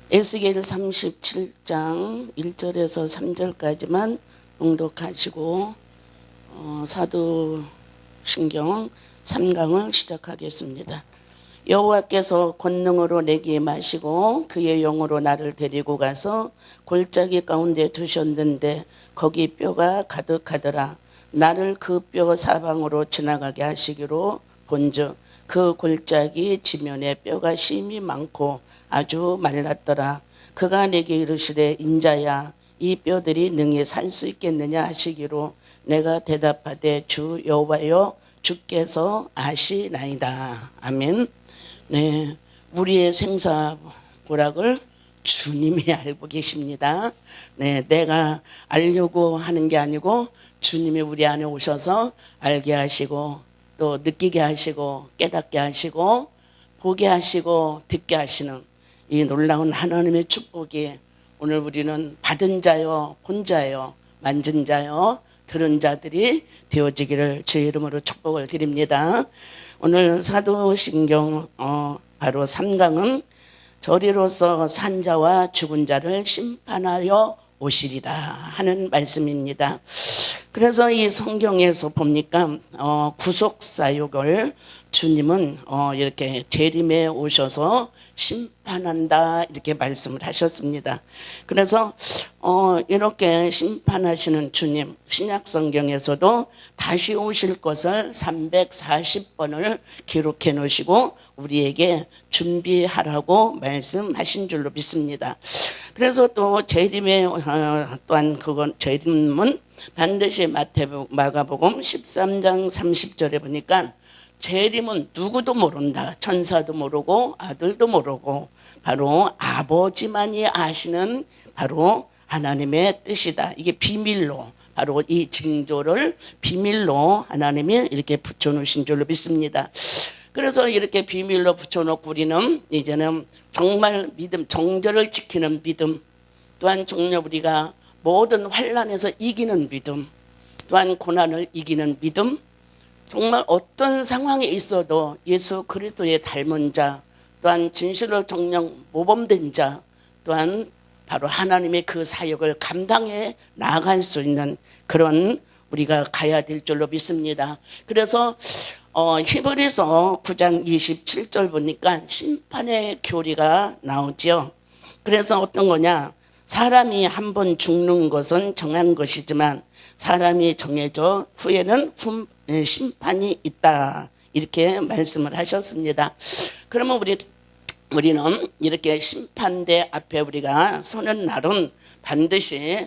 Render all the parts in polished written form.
에스겔 37장 1절에서 3절까지만 봉독하시고 사도신경 3강을 시작하겠습니다. 여호와께서 권능으로 내게 마시고 그의 영으로 나를 데리고 가서 골짜기 가운데 두셨는데 거기 뼈가 가득하더라. 나를 그 뼈 사방으로 지나가게 하시기로 본즉 그 골짜기 지면에 뼈가 심이 많고 아주 말랐더라. 그가 내게 이르시되 인자야 이 뼈들이 능히 살 수 있겠느냐 하시기로 내가 대답하되 주 여호와여 주께서 아시나이다. 아멘. 네, 우리의 생사부락을 주님이 알고 계십니다. 네, 내가 알려고 하는 게 아니고 주님이 우리 안에 오셔서 알게 하시고 또 느끼게 하시고 깨닫게 하시고 보게 하시고 듣게 하시는 이 놀라운 하나님의 축복이 오늘 우리는 받은 자요 본 자요 만진 자요 들은 자들이 되어지기를 주의 이름으로 축복을 드립니다. 오늘 사도신경 바로 3강은 저리로서 산 자와 죽은 자를 심판하여 오시리라 하는 말씀입니다. 그래서 이 성경에서 보니까 구속사역을 주님은 이렇게 재림에 오셔서 심판한다 이렇게 말씀을 하셨습니다. 그래서 이렇게 심판하시는 주님, 신약 성경에서도 다시 오실 것을 340번을 기록해 놓으시고 우리에게 준비하라고 말씀하신 줄로 믿습니다. 그래서 또 재림에 또한 그건 재림은 반드시 마가복음 13장 30절에 보니까 재림은 누구도 모른다. 천사도 모르고 아들도 모르고 바로 아버지만이 아시는 바로 하나님의 뜻이다. 이게 비밀로 바로 이 징조를 비밀로 하나님이 이렇게 붙여놓으신 줄로 믿습니다. 그래서 이렇게 비밀로 붙여놓고 우리는 이제는 정말 믿음, 정절을 지키는 믿음, 또한 정녕 우리가 모든 환난에서 이기는 믿음, 또한 고난을 이기는 믿음, 정말 어떤 상황에 있어도 예수 그리스도의 닮은 자, 또한 진실로 정녕 모범된 자, 또한 바로 하나님의 그 사역을 감당해 나아갈 수 있는 그런 우리가 가야 될 줄로 믿습니다. 그래서 히브리서 9장 27절 보니까 심판의 교리가 나오죠. 그래서 어떤 거냐? 사람이 한 번 죽는 것은 정한 것이지만 사람이 정해져 후에는 심판이 있다 이렇게 말씀을 하셨습니다. 그러면 우리는 이렇게 심판대 앞에 우리가 서는 날은 반드시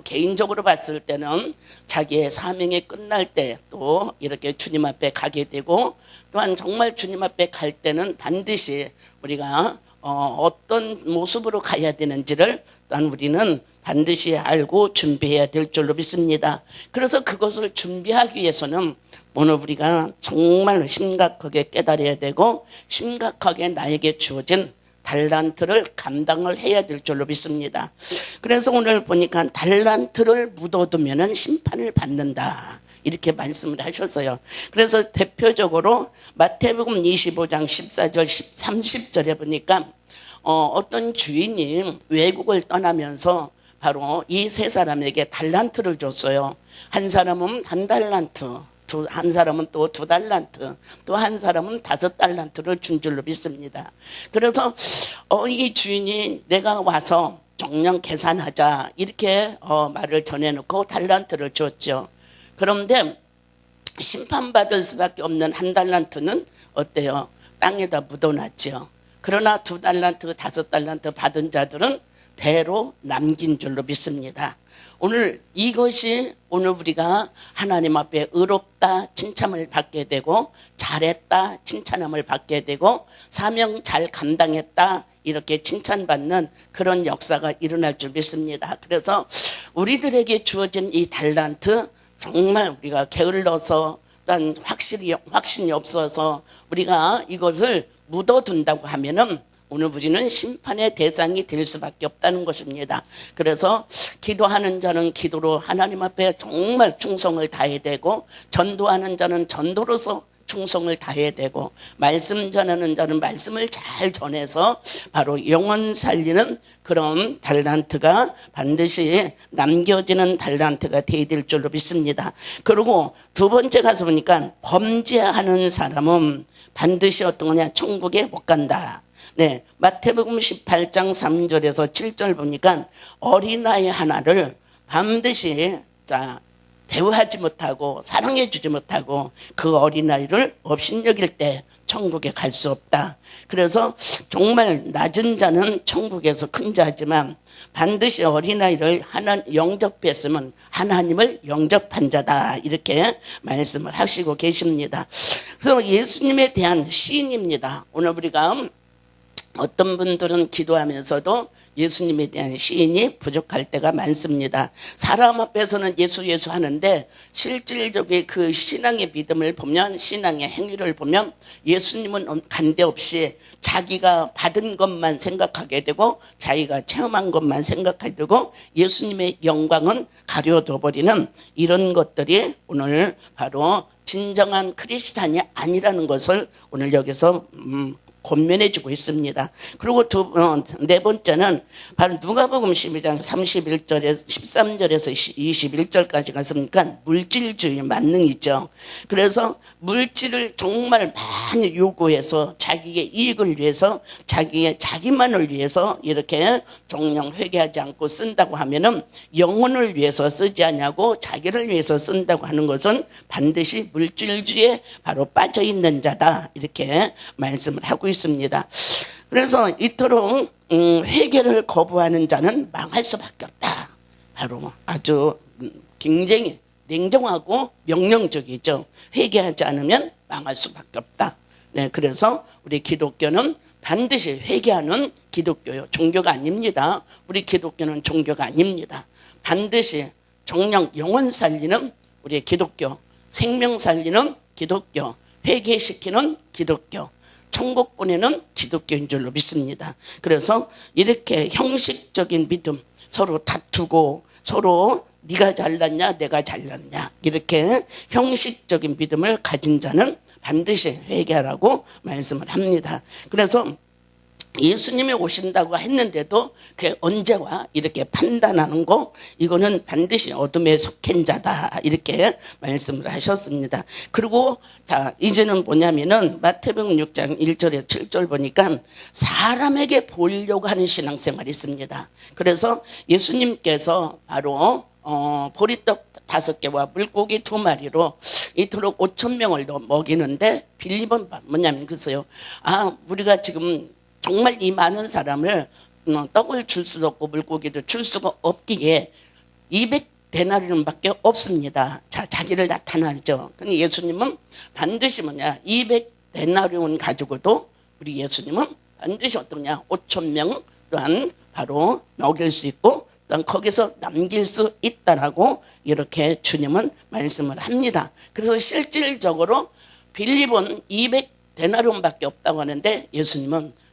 개인적으로 봤을 때는 자기의 사명이 끝날 때 또 이렇게 주님 앞에 가게 되고 또한 정말 주님 앞에 갈 때는 반드시 우리가 어떤 모습으로 가야 되는지를 또한 우리는 반드시 알고 준비해야 될 줄로 믿습니다. 그래서 그것을 준비하기 위해서는 오늘 우리가 정말 심각하게 깨달아야 되고 심각하게 나에게 주어진 달란트를 감당을 해야 될 줄로 믿습니다. 그래서 오늘 보니까 달란트를 묻어두면 심판을 받는다 이렇게 말씀을 하셨어요. 그래서 대표적으로 마태복음 25장 14절 30절에 보니까 어떤 주인이 외국을 떠나면서 바로 이 세 사람에게 달란트를 줬어요. 한 사람은 한 달란트, 한 사람은 또 2달란트, 또 한 사람은 5달란트를 준 줄로 믿습니다. 그래서 이 주인이 내가 와서 정량 계산하자 이렇게 말을 전해놓고 달란트를 줬죠. 그런데 심판받을 수밖에 없는 1달란트는 어때요? 땅에다 묻어놨죠. 그러나 2달란트, 5달란트 받은 자들은 배로 남긴 줄로 믿습니다. 오늘 이것이 오늘 우리가 하나님 앞에 의롭다 칭찬을 받게 되고 잘했다 칭찬함을 받게 되고 사명 잘 감당했다 이렇게 칭찬받는 그런 역사가 일어날 줄 믿습니다. 그래서 우리들에게 주어진 이 달란트 정말 우리가 게을러서 또한 확신이 없어서 우리가 이것을 묻어둔다고 하면은 오늘 우리는 심판의 대상이 될 수밖에 없다는 것입니다. 그래서 기도하는 자는 기도로 하나님 앞에 정말 충성을 다해야 되고 전도하는 자는 전도로서 충성을 다해야 되고, 말씀 전하는 자는 말씀을 잘 전해서 바로 영혼 살리는 그런 달란트가 반드시 남겨지는 달란트가 되어야 될 줄로 믿습니다. 그리고 두 번째 가서 보니까 범죄하는 사람은 반드시 어떤 거냐, 천국에 못 간다. 네, 마태복음 18장 3절에서 7절 보니까 어린아이 하나를 반드시 대우하지 못하고 사랑해 주지 못하고 그 어린아이를 업신여길 때 천국에 갈 수 없다. 그래서 정말 낮은 자는 천국에서 큰 자지만 반드시 어린아이를 영접했으면 하나님을 영접한 자다, 이렇게 말씀을 하시고 계십니다. 그래서 예수님에 대한 시인입니다. 오늘 우리가 어떤 분들은 기도하면서도 예수님에 대한 시인이 부족할 때가 많습니다. 사람 앞에서는 예수 예수 하는데 실질적인 그 신앙의 믿음을 보면, 신앙의 행위를 보면 예수님은 간데없이 자기가 받은 것만 생각하게 되고 자기가 체험한 것만 생각하게 되고 예수님의 영광은 가려져 버리는 이런 것들이 오늘 바로 진정한 크리스찬이 아니라는 것을 오늘 여기서 권면해 주고 있습니다. 그리고 네 번째는 바로 누가복음 12장 31절에서 13절에서 21절까지 갔으니까 물질주의 만능이죠. 그래서 물질을 정말 많이 요구해서 자기의 이익을 위해서, 자기만을 위해서 이렇게 정령 회개하지 않고 쓴다고 하면은 영혼을 위해서 쓰지 않냐고 자기를 위해서 쓴다고 하는 것은 반드시 물질주의에 바로 빠져 있는 자다, 이렇게 말씀을 하고 있습니다. 그래서 이토록 회개를 거부하는 자는 망할 수밖에 없다. 바로 아주 굉장히 냉정하고 명령적이죠. 회개하지 않으면 망할 수밖에 없다. 네, 그래서 우리 기독교는 반드시 회개하는 기독교요, 종교가 아닙니다. 우리 기독교는 종교가 아닙니다. 반드시 정령 영혼 살리는 우리 기독교, 생명 살리는 기독교, 회개시키는 기독교, 천국 보내는 기독교인 줄로 믿습니다. 그래서 이렇게 형식적인 믿음, 서로 다투고 서로 네가 잘났냐 내가 잘났냐 이렇게 형식적인 믿음을 가진 자는 반드시 회개하라고 말씀을 합니다. 그래서 예수님이 오신다고 했는데도 그게 언제와 이렇게 판단하는 거, 이거는 반드시 어둠에 속한 자다, 이렇게 말씀을 하셨습니다. 그리고 이제는 뭐냐면은 마태복음 6장 1절에 7절 보니까 사람에게 보이려고 하는 신앙생활이 있습니다. 그래서 예수님께서 바로 보리떡 5개와 물고기 2마리로 이토록 5,000명을 먹이는데 빌립은 뭐냐면 글쎄요, 우리가 지금 정말 이 많은 사람을 떡을 줄 수도 없고 물고기도 줄 수가 없기에 200데나리온밖에 없습니다. 자기를 나타나죠. 근데 예수님은 반드시 200데나리온 가지고도 우리 예수님은 반드시 어떠냐, 5,000명 또한 바로 먹일 수 있고 또한 거기서 남길 수 있다라고 이렇게 주님은 말씀을 합니다. 그래서 실질적으로 빌립은 200데나리온밖에 없다고 하는데 예수님은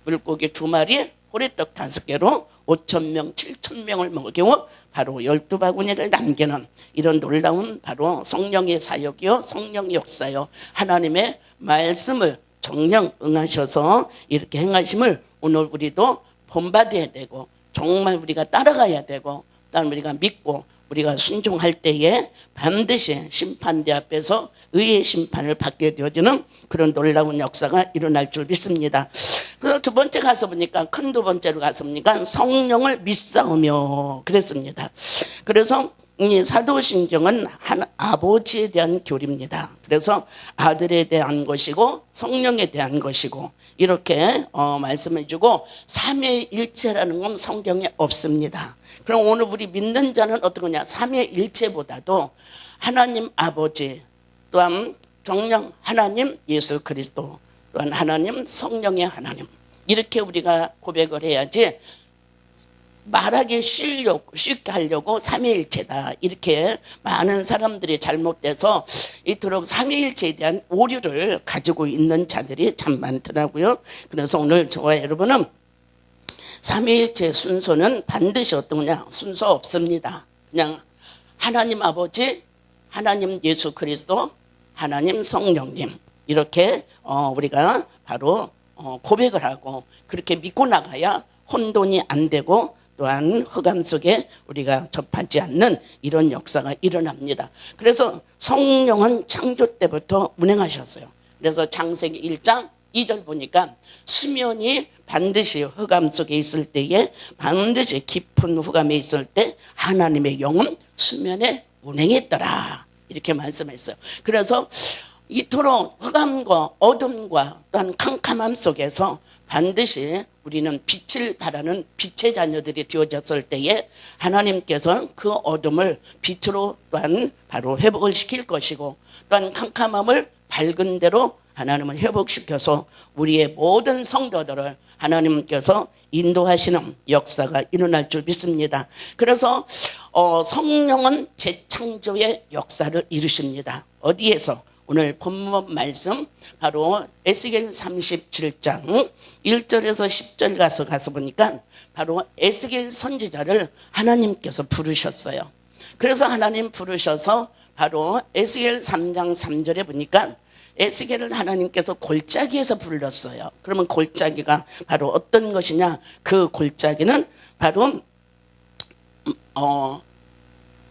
물고기 2마리, 호리떡 5개로 5,000명, 7,000명을 먹이고 바로 12바구니를 남기는 이런 놀라운 바로 성령의 사역이요, 성령의 역사요, 하나님의 말씀을 정령 응하셔서 이렇게 행하심을 오늘 우리도 본받아야 되고 정말 우리가 따라가야 되고 또한 우리가 믿고 우리가 순종할 때에 반드시 심판대 앞에서 의의 심판을 받게 되어지는 그런 놀라운 역사가 일어날 줄 믿습니다. 그래서 두 번째 가서 보니까, 큰 두 번째로 가서 보니까 성령을 믿사오며 그랬습니다. 그래서 이 사도신경은 한 아버지에 대한 교리입니다. 그래서 아들에 대한 것이고 성령에 대한 것이고 이렇게 말씀해주고 삼위일체라는 건 성경에 없습니다. 그럼 오늘 우리 믿는 자는 어떤 거냐, 삼위일체보다도 하나님 아버지, 또한 정령 하나님 예수 그리스도, 또한 하나님 성령의 하나님, 이렇게 우리가 고백을 해야지 말하기 쉽게 하려고 삼위일체다 이렇게 많은 사람들이 잘못돼서 이토록 삼위일체에 대한 오류를 가지고 있는 자들이 참 많더라고요. 그래서 오늘 저와 여러분은 삼위일체 순서는 반드시 어떤 거냐, 순서 없습니다. 그냥 하나님 아버지, 하나님 예수 그리스도, 하나님 성령님 이렇게 우리가 바로 고백을 하고 그렇게 믿고 나가야 혼돈이 안 되고 또한 흑암 속에 우리가 접하지 않는 이런 역사가 일어납니다. 그래서 성령은 창조 때부터 운행하셨어요. 그래서 창세기 1장 2절 보니까 수면이 반드시 흑암 속에 있을 때에 반드시 깊은 흑암에 있을 때 하나님의 영은 수면에 운행했더라 이렇게 말씀했어요. 그래서 이토록 흑암과 어둠과 또한 캄캄함 속에서 반드시 우리는 빛을 바라는 빛의 자녀들이 되어졌을 때에 하나님께서는 그 어둠을 빛으로 또한 바로 회복을 시킬 것이고 또한 캄캄함을 밝은 대로 하나님은 회복시켜서 우리의 모든 성도들을 하나님께서 인도하시는 역사가 일어날 줄 믿습니다. 그래서 성령은 재창조의 역사를 이루십니다. 어디에서? 오늘 본문 말씀 바로 에스겔 37장 1절에서 10절 가서 보니까 바로 에스겔 선지자를 하나님께서 부르셨어요. 그래서 하나님 부르셔서 바로 에스겔 3장 3절에 보니까 에스겔을 하나님께서 골짜기에서 불렀어요. 그러면 골짜기가 바로 어떤 것이냐? 그 골짜기는 바로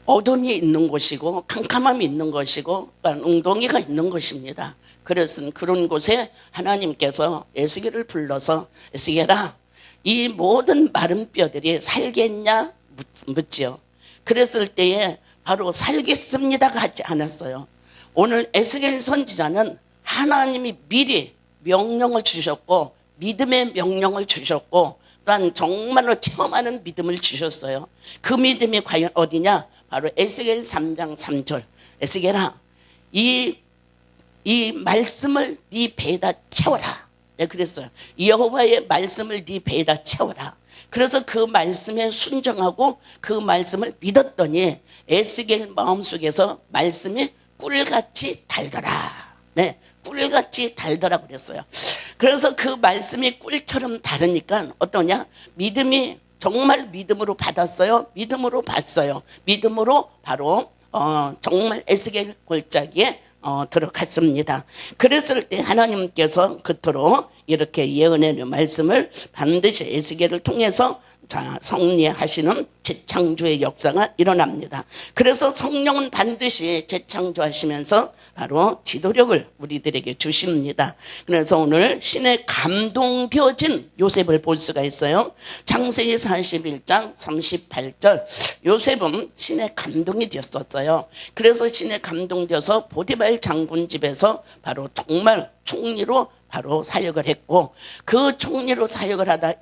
어둠이 있는 곳이고 캄캄함이 있는 것이고 웅덩이가 있는 것입니다. 그래서 그런 곳에 하나님께서 에스겔을 불러서 에스겔아 이 모든 마른 뼈들이 살겠냐 묻지요. 그랬을 때에 바로 살겠습니다가 하지 않았어요. 오늘 에스겔 선지자는 하나님이 미리 명령을 주셨고 믿음의 명령을 주셨고 또한 정말로 체험하는 믿음을 주셨어요. 그 믿음이 과연 어디냐? 바로 에스겔 3장 3절 에스겔아 이 말씀을 네 배에다 채워라. 네, 그랬어요. 여호와의 말씀을 네 배에다 채워라. 그래서 그 말씀에 순종하고 그 말씀을 믿었더니 에스겔 마음속에서 말씀이 꿀같이 달더라. 네, 꿀같이 달더라 그랬어요. 그래서 그 말씀이 꿀처럼 다르니까 어떠냐? 믿음이 정말 믿음으로 받았어요. 믿음으로 봤어요. 믿음으로 바로 정말 에스겔 골짜기에 들어갔습니다. 그랬을 때 하나님께서 그토록 이렇게 예언의 말씀을 반드시 에스겔을 통해서 성리하시는 재창조의 역사가 일어납니다. 그래서 성령은 반드시 재창조하시면서 바로 지도력을 우리들에게 주십니다. 그래서 오늘 신의 감동되어진 요셉을 볼 수가 있어요. 창세기 41장 38절 요셉은 신의 감동이 되었었어요. 그래서 신의 감동되어서 보디발 장군 집에서 바로 정말 총리로 바로 사역을 했고 그 총리로 사역을 하다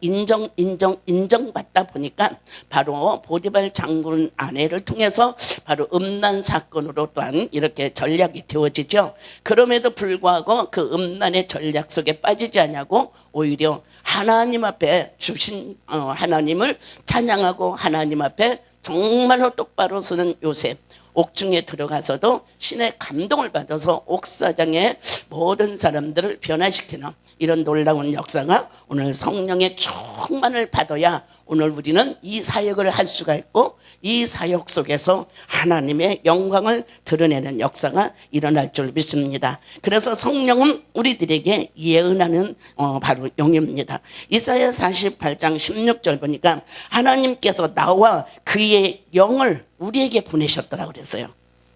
인정받다 보니까 바로 보디발 장군 아내를 통해서 바로 음란 사건으로 또한 이렇게 전략이 되어지죠. 그럼에도 불구하고 그 음란의 전략 속에 빠지지 않냐고 오히려 하나님 앞에 주신 하나님을 찬양하고 하나님 앞에 정말로 똑바로 서는 요셉 옥중에 들어가서도 신의 감동을 받아서 옥사장의 모든 사람들을 변화시키는 이런 놀라운 역사가 오늘 성령의 충만을 받아야 오늘 우리는 이 사역을 할 수가 있고 이 사역 속에서 하나님의 영광을 드러내는 역사가 일어날 줄 믿습니다. 그래서 성령은 우리들에게 예언하는 바로 영입니다. 이사야 48장 16절 보니까 하나님께서 나와 그의 영을 우리에게 보내셨더라 그랬어요.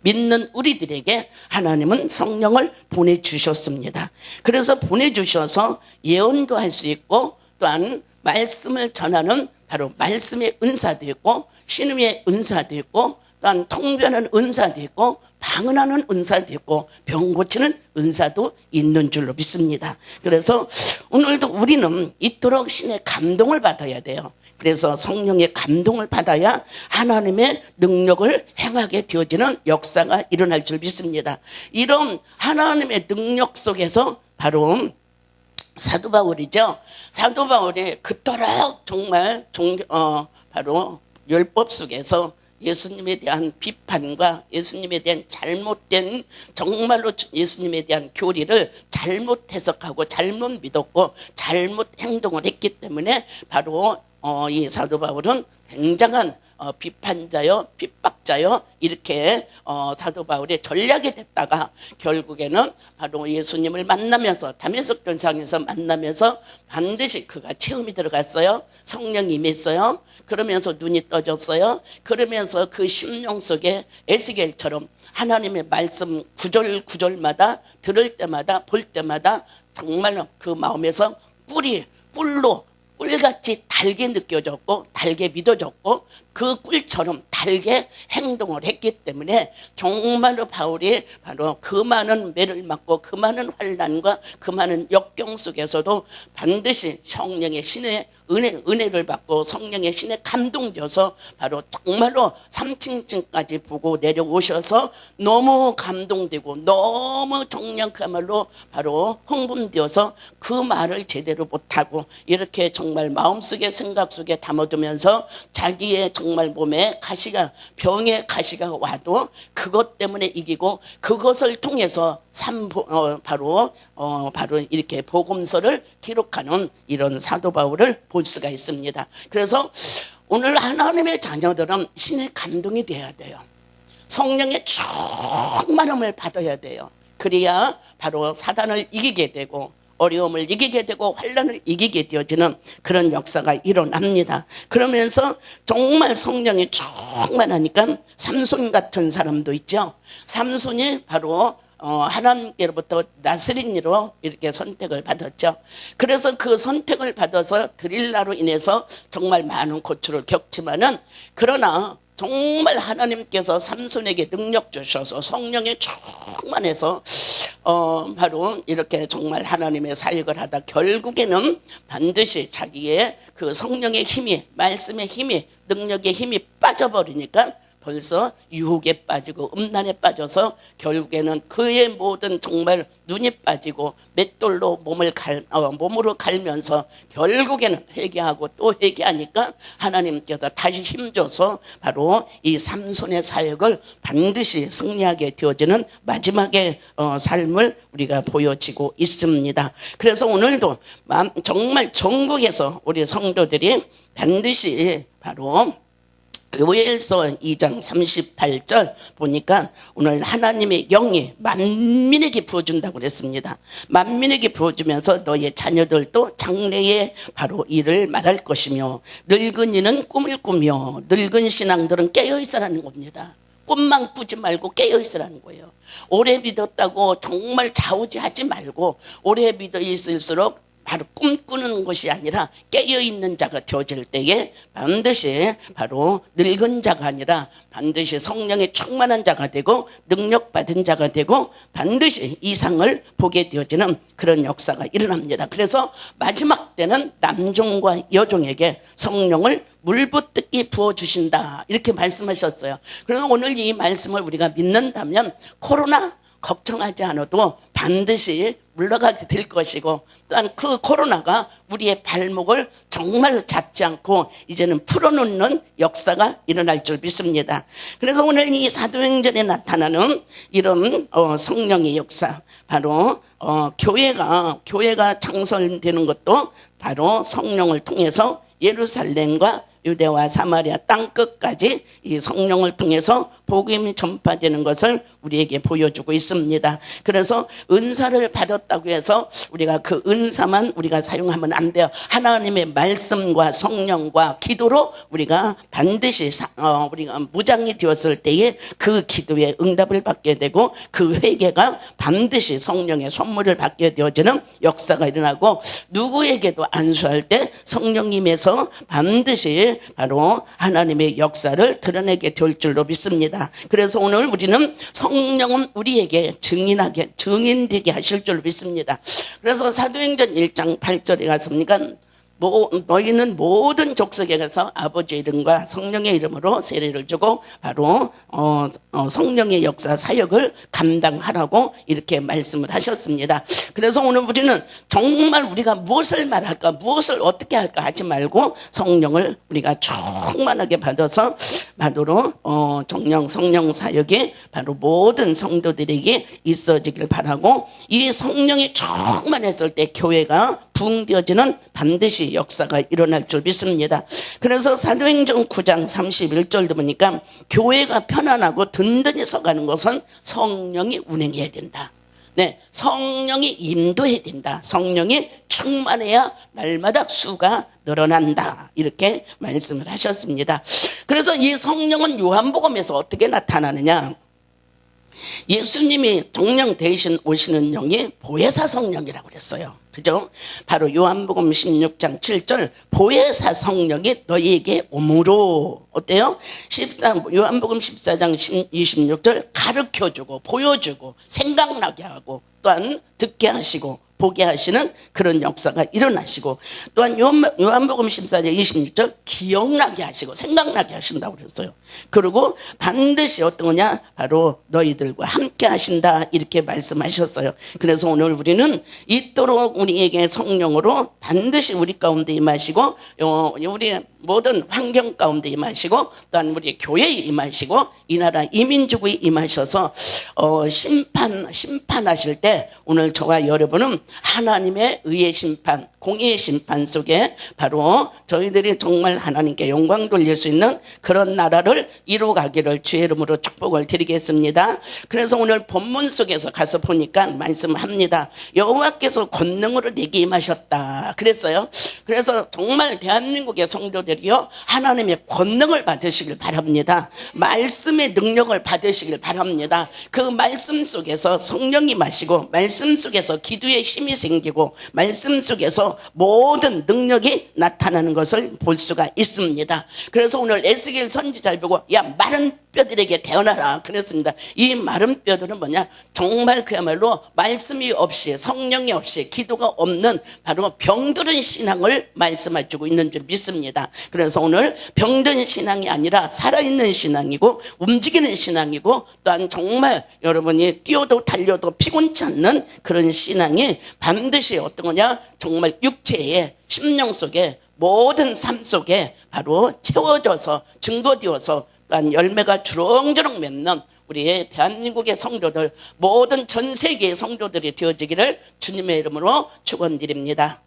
믿는 우리들에게 하나님은 성령을 보내주셨습니다. 그래서 보내주셔서 예언도 할 수 있고 또한 말씀을 전하는 바로 말씀의 은사도 있고 신음의 은사도 있고 또한 통변하는 은사도 있고 방언하는 은사도 있고 병 고치는 은사도 있는 줄로 믿습니다. 그래서 오늘도 우리는 이토록 신의 감동을 받아야 돼요. 그래서 성령의 감동을 받아야 하나님의 능력을 행하게 되어지는 역사가 일어날 줄 믿습니다. 이런 하나님의 능력 속에서 바로 사도 바울이죠. 사도 바울이 그토록 정말 바로 율법 속에서 예수님에 대한 비판과 예수님에 대한 잘못된 정말로 예수님에 대한 교리를 잘못 해석하고 잘못 믿었고 잘못 행동을 했기 때문에 바로 이 사도 바울은 굉장한 비판자요, 핍박자요, 이렇게 사도 바울의 전략이 됐다가 결국에는 바로 예수님을 만나면서 다메섹 전상에서 만나면서 반드시 그가 체험이 들어갔어요. 성령이 임했어요. 그러면서 눈이 떠졌어요. 그러면서 그 심령 속에 에스겔처럼 하나님의 말씀 구절 구절마다 들을 때마다 볼 때마다 정말로 그 마음에서 꿀로 꿀같이 달게 느껴졌고 달게 믿어졌고 그 꿀처럼 달게 행동을 했기 때문에 정말로 바울이 바로 그 많은 매를 맞고 그 많은 환난과 그 많은 역경 속에서도 반드시 성령의 신의 은혜를 받고 성령의 신의 감동되어서 바로 정말로 3층까지 보고 내려오셔서 너무 감동되고 너무 정령그야말로 바로 흥분되어서 그 말을 제대로 못하고 이렇게 정말 마음속에 생각 속에 담아두면서 자기의 정말 몸에 가시가 병의 가시가 와도 그것 때문에 이기고 그것을 통해서 바로 이렇게 복음서를 기록하는 이런 사도 바울을 볼 수가 있습니다. 그래서 오늘 하나님의 자녀들은 신의 감동이 돼야 돼요. 성령의 충만함을 받아야 돼요. 그래야 바로 사단을 이기게 되고 어려움을 이기게 되고 환난을 이기게 되어지는 그런 역사가 일어납니다. 그러면서 정말 성령이 충만하니까 삼손 같은 사람도 있죠. 삼손이 바로 하나님께로부터 나스린이로 이렇게 선택을 받았죠. 그래서 그 선택을 받아서 드릴라로 인해서 정말 많은 고초를 겪지만은 그러나 정말 하나님께서 삼손에게 능력 주셔서 성령에 충만해서 바로 이렇게 정말 하나님의 사역을 하다 결국에는 반드시 자기의 그 성령의 힘이 말씀의 힘이 능력의 힘이 빠져버리니까 벌써 유혹에 빠지고 음란에 빠져서 결국에는 그의 모든 정말 눈이 빠지고 맷돌로 몸으로 갈면서 결국에는 회개하고 또 회개하니까 하나님께서 다시 힘줘서 바로 이 삼손의 사역을 반드시 승리하게 되어지는 마지막의 삶을 우리가 보여지고 있습니다. 그래서 오늘도 정말 전국에서 우리 성도들이 반드시 바로 요엘서 2장 38절 보니까 오늘 하나님의 영이 만민에게 부어준다고 그랬습니다. 만민에게 부어주면서 너의 자녀들도 장래에 바로 이를 말할 것이며 늙은이는 꿈을 꾸며 늙은 신앙들은 깨어있으라는 겁니다. 꿈만 꾸지 말고 깨어있으라는 거예요. 오래 믿었다고 정말 좌우지하지 말고 오래 믿어 있을수록 바로 꿈꾸는 것이 아니라 깨어있는 자가 되어질 때에 반드시 바로 늙은 자가 아니라 반드시 성령에 충만한 자가 되고 능력받은 자가 되고 반드시 이상을 보게 되어지는 그런 역사가 일어납니다. 그래서 마지막 때는 남종과 여종에게 성령을 물붓듯이 부어주신다 이렇게 말씀하셨어요. 그래서 오늘 이 말씀을 우리가 믿는다면 코로나 걱정하지 않아도 반드시 물러가게 될 것이고 또한 그 코로나가 우리의 발목을 정말로 잡지 않고 이제는 풀어놓는 역사가 일어날 줄 믿습니다. 그래서 오늘 이 사도행전에 나타나는 이런 성령의 역사 바로 교회가 창설되는 것도 바로 성령을 통해서 예루살렘과 유대와 사마리아 땅끝까지 이 성령을 통해서 복음이 전파되는 것을 우리에게 보여주고 있습니다. 그래서 은사를 받았다고 해서 우리가 그 은사만 우리가 사용하면 안 돼요. 하나님의 말씀과 성령과 기도로 우리가 반드시 우리가 무장이 되었을 때에 그 기도에 응답을 받게 되고 그 회개가 반드시 성령의 선물을 받게 되어지는 역사가 일어나고 누구에게도 안수할 때 성령님에서 반드시 바로 하나님의 역사를 드러내게 될 줄로 믿습니다. 그래서 오늘 우리는 성령은 우리에게 증인되게 하실 줄로 믿습니다. 그래서 사도행전 1장 8절에 가서니까 너희는 모든 족속에 가서 아버지의 이름과 성령의 이름으로 세례를 주고 바로 성령의 역사 사역을 감당하라고 이렇게 말씀을 하셨습니다. 그래서 오늘 우리는 정말 우리가 무엇을 말할까 무엇을 어떻게 할까 하지 말고 성령을 우리가 충만하게 받아서 바로 정령 성령 사역이 바로 모든 성도들에게 있어지길 바라고 이 성령이 충만했을 때 교회가 부흥되어지는 반드시 역사가 일어날 줄 믿습니다. 그래서 사도행전 9장 31절도 보니까 교회가 편안하고 든든히 서가는 것은 성령이 운행해야 된다. 네, 성령이 인도해야 된다. 성령이 충만해야 날마다 수가 늘어난다. 이렇게 말씀을 하셨습니다. 그래서 이 성령은 요한복음에서 어떻게 나타나느냐? 예수님이 정령 대신 오시는 영이 보혜사 성령이라고 그랬어요. 그죠? 바로 요한복음 16장 7절 보혜사 성령이 너희에게 오므로 어때요? 요한복음 14장 26절 가르쳐주고 보여주고 생각나게 하고 또한 듣게 하시고 보게 하시는 그런 역사가 일어나시고 또한 요한복음 14장 26절 기억나게 하시고 생각나게 하신다고 그랬어요. 그리고 반드시 어떤 거냐? 바로 너희들과 함께 하신다 이렇게 말씀하셨어요. 그래서 오늘 우리는 이토록 우리에게 성령으로 반드시 우리 가운데 임하시고 우리 모든 환경 가운데 임하시고 또한 우리 교회에 임하시고 이 나라 이민족에 임하셔서 심판하실 때 오늘 저와 여러분은 하나님의 의의 심판, 공의의 심판 속에 바로 저희들이 정말 하나님께 영광 돌릴 수 있는 그런 나라를 이루어가기를 주의 이름으로 축복을 드리겠습니다. 그래서 오늘 본문 속에서 가서 보니까 말씀합니다. 여호와께서 권능으로 내게 임하셨다 그랬어요. 그래서 정말 대한민국의 성도들이요 하나님의 권능을 받으시길 바랍니다. 말씀의 능력을 받으시길 바랍니다. 그 말씀 속에서 성령이 마시고 말씀 속에서 기도의 힘이 생기고 말씀 속에서 모든 능력이 나타나는 것을 볼 수가 있습니다. 그래서 오늘 에스겔 선지자를 보고 야 마른 뼈들에게 태어나라 그랬습니다. 이 마른 뼈들은 뭐냐? 정말 그야말로 말씀이 없이 성령이 없이 기도가 없는 바로 병들은 신앙을 말씀해주고 있는 줄 믿습니다. 그래서 오늘 병든 신앙이 아니라 살아있는 신앙이고 움직이는 신앙이고 또한 정말 여러분이 뛰어도 달려도 피곤치 않는 그런 신앙이 반드시 어떤 거냐? 정말 육체의 심령 속에 모든 삶 속에 바로 채워져서 증거되어서 또한 열매가 주렁주렁 맺는 우리의 대한민국의 성도들 모든 전 세계의 성도들이 되어지기를 주님의 이름으로 축원드립니다.